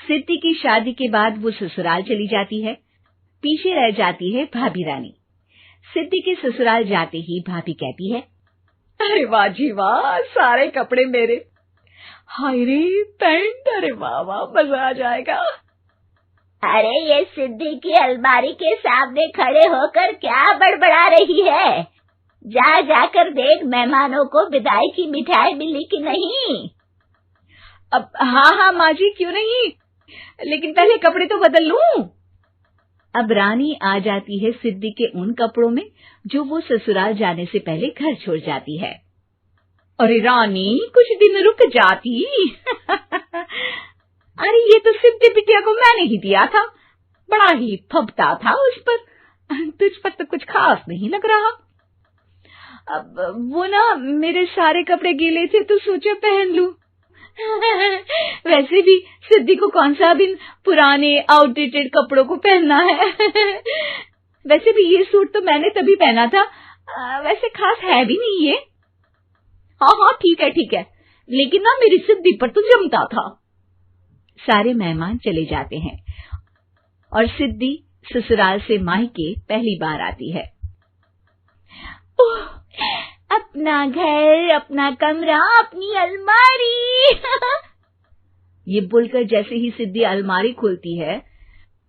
सिद्धि की शादी के बाद वो ससुराल चली जाती है। पीछे रह जाती है भाभी रानी। सिद्धि के ससुराल जाते ही भाभी कहती है, अरे वाह जी वाह, सारे कपड़े मेरे। हाय रे पैंट, अरे वाह वाह, मजा आ जाएगा। अरे ये सिद्धि की अलमारी के सामने खड़े होकर क्या बड़बड़ा रही है? जा जाकर देख मेहमानों को विदाई की मिठाई मिली कि नहीं। अब हाँ माँ जी, क्यों नहीं, लेकिन पहले कपड़े तो बदल लूं। अब रानी आ जाती है सिद्धि के उन कपड़ों में जो वो ससुराल जाने से पहले घर छोड़ जाती है। अरे रानी, कुछ दिन रुक जाती। अरे ये तो सिद्धि बिटिया को मैंने ही दिया था, बड़ा ही फबता था उस पर, तुझ पर तो कुछ खास नहीं लग रहा। अब वो ना मेरे सारे कपड़े गीले थे तो सोचा पहन लूं। वैसे भी सिद्धि को कौन सा भी पुराने आउटडेटेड कपड़ों को पहनना है। वैसे भी ये सूट तो मैंने तभी पहना था, वैसे खास है भी नहीं ये। हाँ ठीक है, लेकिन ना मेरी सिद्धि पर तो जमता था। सारे मेहमान चले जाते हैं और सिद्धि ससुराल से मायके पहली बार आती है। ओह, अपना घर, अपना कमरा, अपनी अलमारी। ये बोलकर जैसे ही सिद्धि अलमारी खोलती है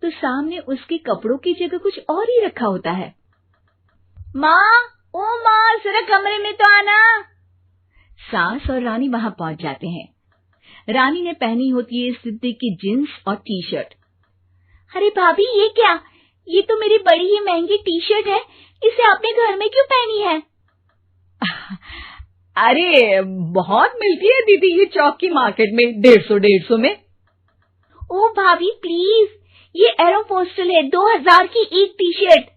तो सामने उसके कपड़ों की जगह कुछ और ही रखा होता है। माँ, ओ माँ, जरा कमरे में तो आना। सास और रानी वहां पहुंच जाते हैं। रानी ने पहनी होती है सिद्धि की जींस और टी शर्ट। अरे भाभी, ये क्या? ये तो मेरी बड़ी ही महंगी टी शर्ट है, इसे आपने घर में क्यों पहनी है? अरे बहुत मिलती है दीदी ये चौक की मार्केट में, 150 में। ओ भाभी प्लीज, ये एरोपोस्टल है, 2000 की एक टी शर्ट।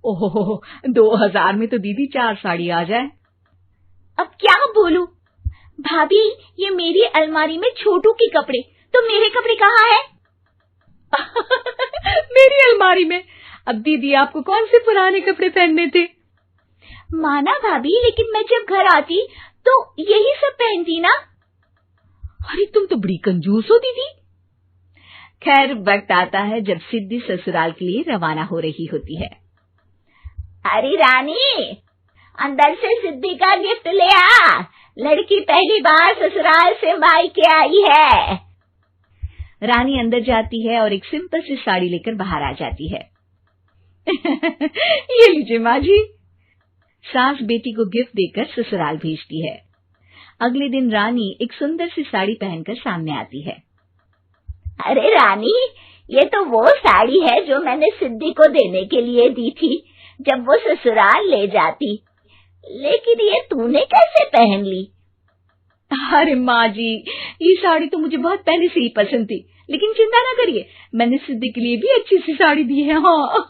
ओह, 2000 में तो दीदी 4 साड़ी आ जाए। अब क्या बोलूं? भाभी, ये मेरी अलमारी में छोटू के कपड़े, तो मेरे कपड़े कहाँ हैं? मेरी अलमारी में? अब दीदी आपको कौन से पुराने कपड़े पहनने थे? माना भाभी, लेकिन मैं जब घर आती तो यही सब पहनती ना। अरे तुम तो बड़ी कंजूस हो दीदी। खैर, वक्त आता है जब सिद्धि ससुराल के लिए रवाना हो रही होती है। अरे रानी, अंदर से सिद्धि का गिफ्ट ले आ, लड़की पहली बार ससुराल से मायके आई है। रानी अंदर जाती है और एक सिंपल सी साड़ी लेकर बाहर आ जाती है। ये लीजिए माँ जी। सास बेटी को गिफ्ट देकर ससुराल भेजती है। अगले दिन रानी एक सुंदर सी साड़ी पहनकर सामने आती है। अरे रानी, ये तो वो साड़ी है जो मैंने सिद्धि को देने के लिए दी थी जब वो ससुराल ले जाती, लेकिन ये तूने कैसे पहन ली? अरे माँ जी, ये साड़ी तो मुझे बहुत पहले से ही पसंद थी, लेकिन चिंता ना करिए, मैंने सिद्धि के लिए भी अच्छी सी साड़ी दी है। हाँ।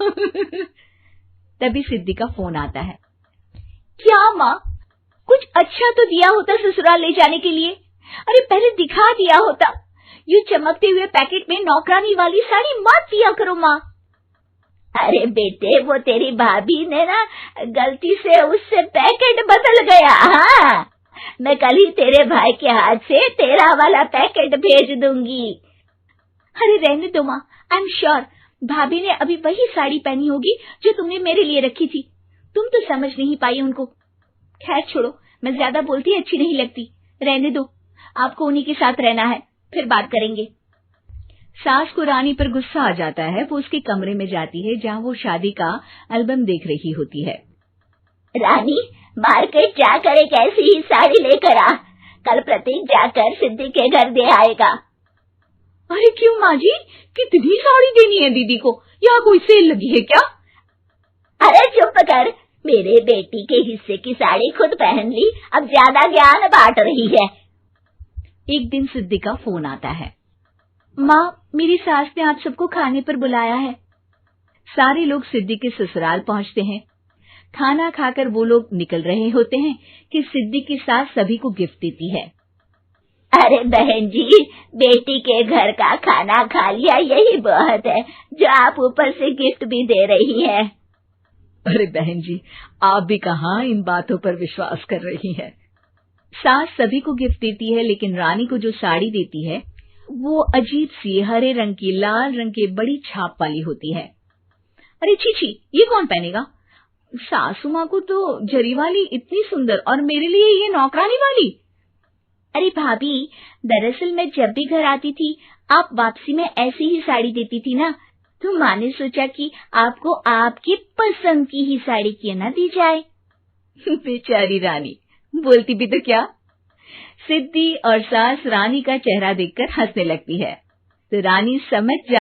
तभी सिद्धि का फोन आता है। क्या माँ, कुछ अच्छा तो दिया होता ससुराल ले जाने के लिए। अरे पहले दिखा दिया होता। ये चमकते हुए पैकेट में नौकरानी वाली साड़ी मत दिया करो माँ। अरे बेटे, वो तेरी भाभी ने ना गलती से उससे पैकेट बदल गया। हाँ, मैं कल ही तेरे भाई के हाथ से तेरा वाला पैकेट भेज दूंगी। अरे रहने दो माँ, आई एम श्योर भाभी ने अभी वही साड़ी पहनी होगी जो तुमने मेरे लिए रखी थी। तुम तो समझ नहीं पाई उनको। खैर छोड़ो, मैं ज्यादा बोलती अच्छी नहीं लगती, रहने दो, आपको उन्हीं के साथ रहना है, फिर बात करेंगे। सास को रानी पर गुस्सा आ जाता है। वो उसके कमरे में जाती है जहाँ वो शादी का एल्बम देख रही होती है। रानी, मार्केट जाकर एक ऐसी ही साड़ी लेकर आ, कल प्रतीक जाकर सिद्धि के घर दे आएगा। अरे क्यों माँ जी, कितनी साड़ी देनी है दीदी को? यहाँ कोई सेल लगी है क्या? अरे चुप कर, मेरे बेटी के हिस्से की साड़ी खुद पहन ली, अब ज्यादा ज्ञान बांट रही है। एक दिन सिद्धि का फोन आता है। माँ, मेरी सास ने आप सबको खाने पर बुलाया है। सारे लोग सिद्धि के ससुराल पहुँचते हैं। खाना खाकर वो लोग निकल रहे होते हैं कि सिद्धि की सास सभी को गिफ्ट देती है। अरे बहन जी, बेटी के घर का खाना खा लिया, यही बहुत है जो आप ऊपर से गिफ्ट भी दे रही है। अरे बहन जी, आप भी कहाँ इन बातों पर विश्वास कर रही हैं। सास सभी को गिफ्ट देती है, लेकिन रानी को जो साड़ी देती है वो अजीब सी हरे रंग की लाल रंग के बड़ी छाप वाली होती है। अरे छी, ये कौन पहनेगा? सासू माँ को तो जरी वाली इतनी सुंदर, और मेरे लिए ये नौकरानी वाली। अरे भाभी, दरअसल मैं जब भी घर आती थी आप वापसी में ऐसी ही साड़ी देती थी ना, तो माँ ने सोचा कि आपको आपकी पसंद की ही साड़ी क्यों ना दी जाए। बेचारी रानी, बोलती भी तो क्या। सिद्धि और सास रानी का चेहरा देखकर हंसने लगती है, तो रानी समझ